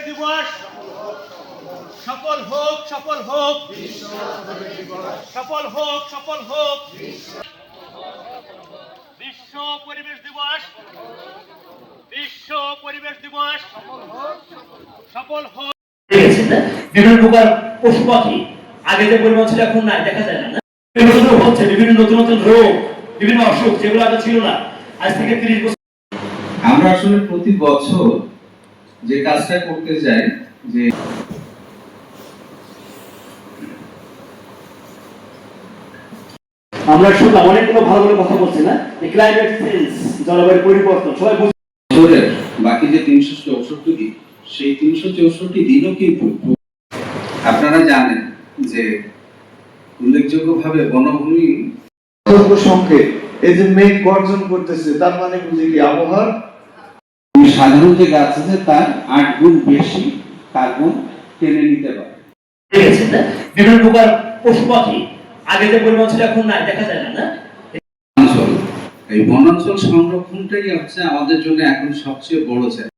দিবস সফল হোক, সফল হোক, সফল হোক, সফল হোক। বিশ্ব পরিবেশ দিবস, বিশ্ব পরিবেশ দিবস সফল হোক। বিভিন্ন প্রকার পশু পাখি আগে যে পরিমাণ ছিল এখন নাই, দেখা যায় না। বিভিন্ন হচ্ছে বিভিন্ন নতুন নতুন রোগ, বিভিন্ন অসুখ যেগুলো আগে ছিল না, আজ থেকে 30 বছর। আমরা আসলে প্রতি বছর যে কাজটা করতে যাই যে আমরা শুনলাম অনেকগুলো ভালো ভালো কথা বলছে না, যে ক্লাইমেট চেঞ্জ, জলবায়ু পরিবর্তন, সবাই বছরের বাকি যে 364 দিন, সেই 364 দিনও কিন্তু আপনারা জানেন যে উল্লেখযোগ্যভাবে বনভূমি সংকেত। এই যে মেঘ গর্জন করতেছে, তার মানে বুঝি কি আবহাওয়া সাধারণ যে গাছ আছে তার 8 গুণ বেশি কার্বন টেনে নিতে পারে। বিভিন্ন প্রকার পশু পাখি আগে যে পরিমাণ ছিল এখন নাই, দেখা যায় না। এই বনাঞ্চল সংরক্ষণটাই হচ্ছে আমাদের জন্য এখন সবচেয়ে বড় চ্যালেঞ্জ।